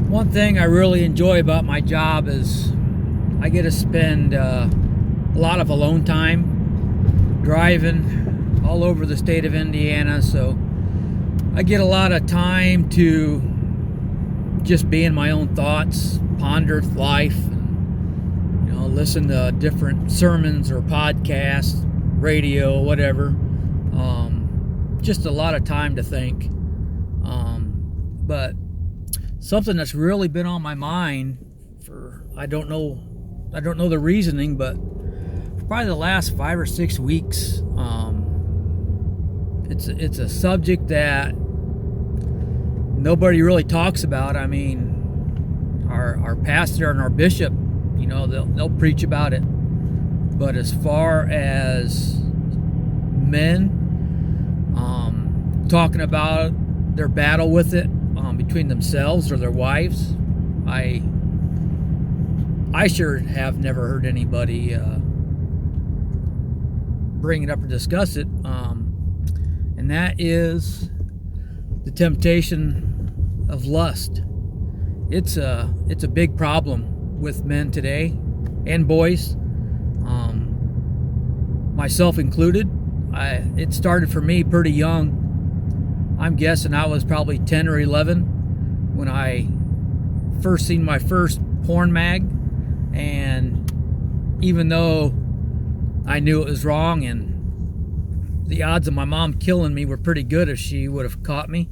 One thing I really enjoy about my job is I get to spend a lot of alone time driving all over the state of Indiana, so I get a lot of time to just be in my own thoughts, ponder life, and, listen to different sermons or podcasts, radio, whatever. Just a lot of time to think. But something that's really been on my mind for I don't know the reasoning, but for probably the last 5 or 6 weeks. It's a subject that nobody really talks about. I mean, our pastor and our bishop, they'll preach about it, but as far as men talking about their battle with it between themselves or their wives, I sure have never heard anybody bring it up or discuss it, and that is the temptation of lust. It's a big problem with men today and boys, myself included. It started for me pretty young. I'm guessing I was probably 10 or 11 when I first seen my first porn mag, and even though I knew it was wrong and the odds of my mom killing me were pretty good if she would have caught me,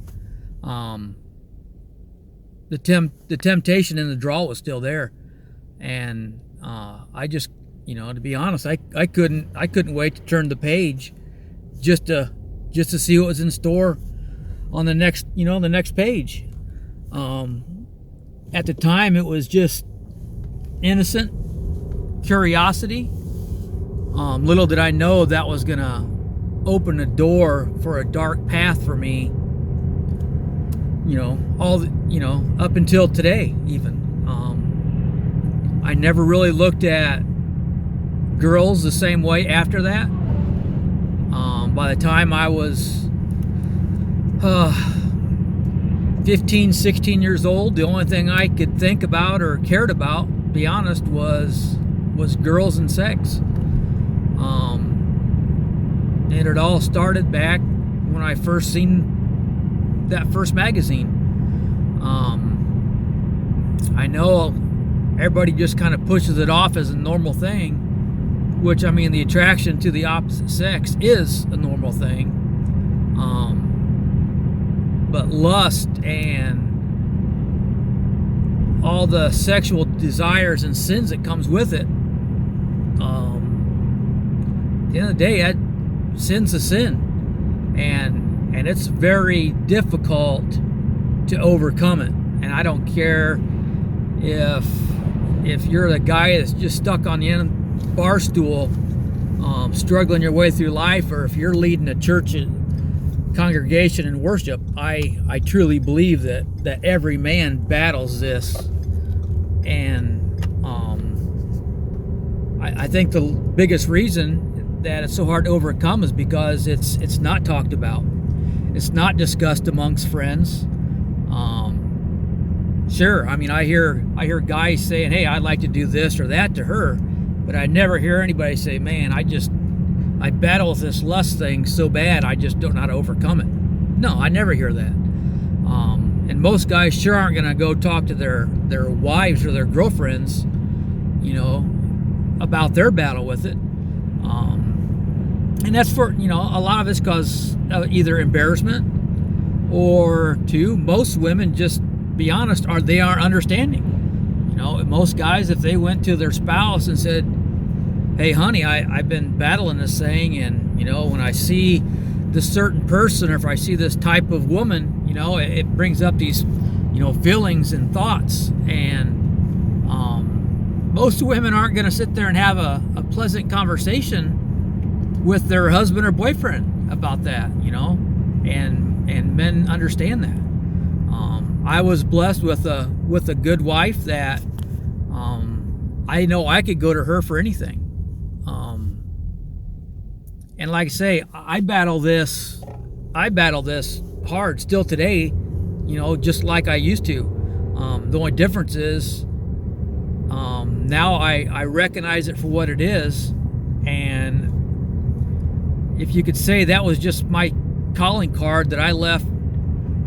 the temptation and the draw was still there, and I just, to be honest, I couldn't wait to turn the page just to see what was in store on the next page. At the time, it was just innocent curiosity. Little did I know that was gonna open a door for a dark path for me. Up until today, even. I never really looked at girls the same way after that. By the time I was 15, 16 years old, the only thing I could think about or cared about, to be honest, was girls and sex. And it all started back when I first seen that first magazine. I know everybody just kind of pushes it off as a normal thing, which, I mean, the attraction to the opposite sex is a normal thing. But lust and all the sexual desires and sins that comes with it, at the end of the day, sin's a sin, and it's very difficult to overcome it. And I don't care if you're the guy that's just stuck on the end of the bar stool, struggling your way through life, or if you're leading a church congregation in worship. I truly believe that every man battles this, and I think the biggest reason that it's so hard to overcome is because it's not talked about. It's not discussed amongst friends. Sure, I mean, I hear guys saying, "Hey, I'd like to do this or that to her," but I never hear anybody say, "Man, I battle with this lust thing so bad, I just don't know how to overcome it." No, I never hear that. And most guys sure aren't going to go talk to their wives or their girlfriends, about their battle with it. And that's for, a lot of it's because either embarrassment, or two, most women, just be honest, they aren't understanding. Most guys, if they went to their spouse and said, "Hey, honey, I've been battling this thing, and when I see this certain person, or if I see this type of woman, it brings up these, feelings and thoughts." And most women aren't going to sit there and have a pleasant conversation with their husband or boyfriend about that, and men understand that. I was blessed with a good wife that I know I could go to her for anything. And like I say, I battle this hard still today, just like I used to. The only difference is now I recognize it for what it is, and if you could say that was just my calling card that I left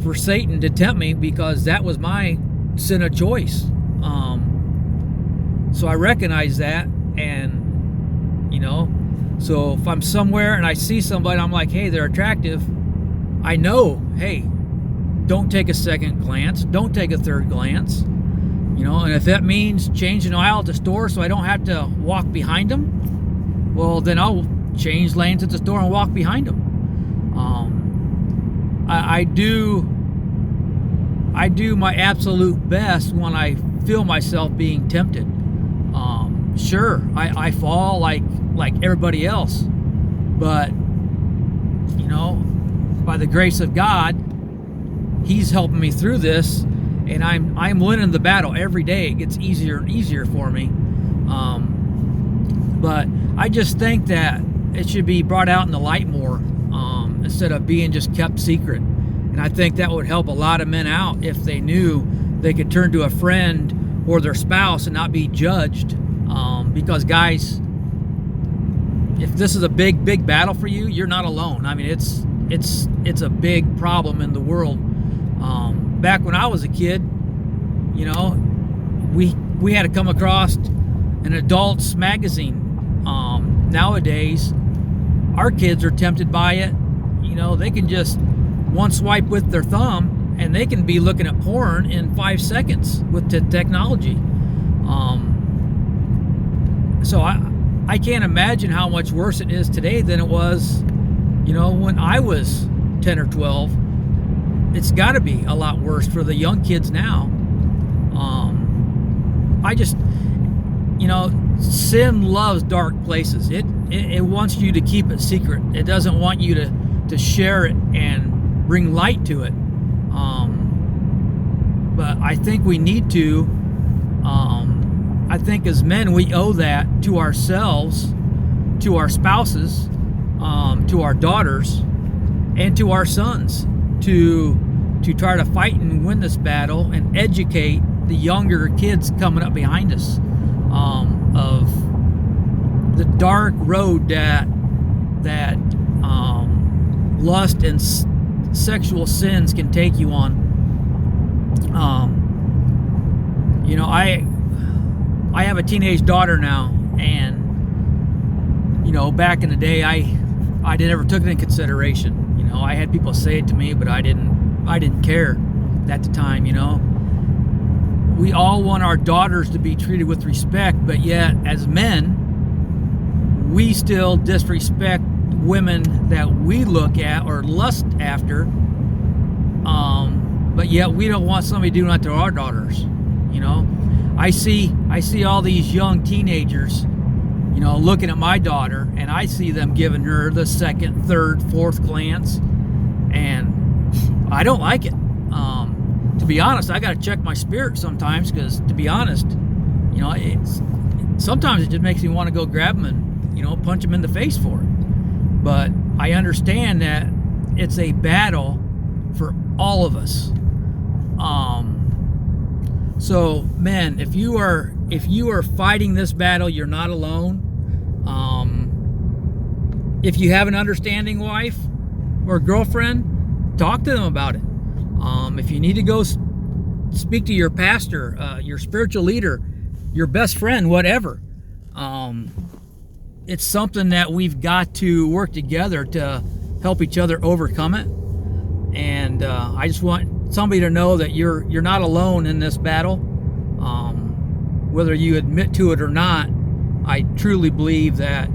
for Satan to tempt me, because that was my sin of choice. So I recognize that, and so if I'm somewhere and I see somebody, I'm like, hey, they're attractive, I know, hey, don't take a second glance, don't take a third glance, and if that means changing aisle at the store so I don't have to walk behind them, well, then I'll change lanes at the store and walk behind them. I do my absolute best when I feel myself being tempted. Sure, I fall like everybody else, but by the grace of God, He's helping me through this, and I'm winning the battle every day. It gets easier and easier for me. But I just think that it should be brought out in the light more, instead of being just kept secret. And I think that would help a lot of men out if they knew they could turn to a friend or their spouse and not be judged. Because guys, if this is a big battle for you, you're not alone. I mean, it's a big problem in the world. Back when I was a kid, we had to come across an adults magazine. Nowadays, our kids are tempted by it. They can just one swipe with their thumb and they can be looking at porn in 5 seconds with the technology. So I can't imagine how much worse it is today than it was, when I was 10 or 12. It's got to be a lot worse for the young kids now. I just, sin loves dark places. It wants you to keep it secret. It doesn't want you to share it and bring light to it. But I think we need to. I think as men, we owe that to ourselves, to our spouses, to our daughters, and to our sons, to try to fight and win this battle and educate the younger kids coming up behind us, of the dark road that lust and sexual sins can take you on. I have a teenage daughter now, and back in the day, I never took it in consideration. I had people say it to me, but I didn't care at the time. We all want our daughters to be treated with respect, but yet as men, we still disrespect women that we look at or lust after, but yet we don't want somebody doing that to our daughters. I see all these young teenagers, looking at my daughter, and I see them giving her the second, third, fourth glance, and I don't like it. To be honest, I got to check my spirit sometimes, because to be honest, sometimes it just makes me want to go grab them and punch them in the face for it. But I understand that it's a battle for all of us. So men, if you are fighting this battle, you're not alone. If you have an understanding wife or girlfriend, talk to them about it. If you need to go speak to your pastor, your spiritual leader, your best friend, whatever, it's something that we've got to work together to help each other overcome it. And I just want somebody to know that you're not alone in this battle. Whether you admit to it or not, I truly believe that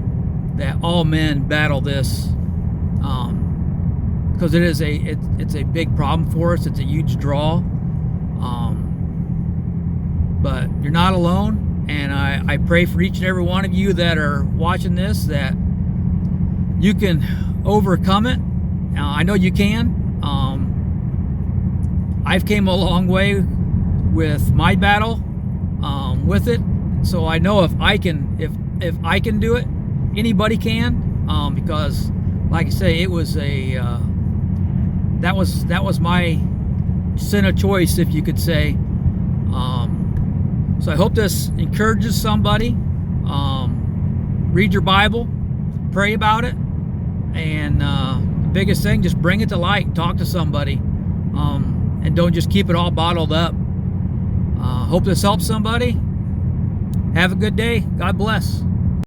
all men battle this, because it's a big problem for us. It's a huge draw. But you're not alone, and I pray for each and every one of you that are watching this that you can overcome it. I know you can. I've came a long way with my battle with it, so I know if I can do it, anybody can. Because, like I say, it was that was my sin of choice, if you could say, So I hope this encourages somebody. Read your Bible, pray about it, and the biggest thing, just bring it to light. Talk to somebody, and don't just keep it all bottled up. Hope this helps somebody. Have a good day. God bless.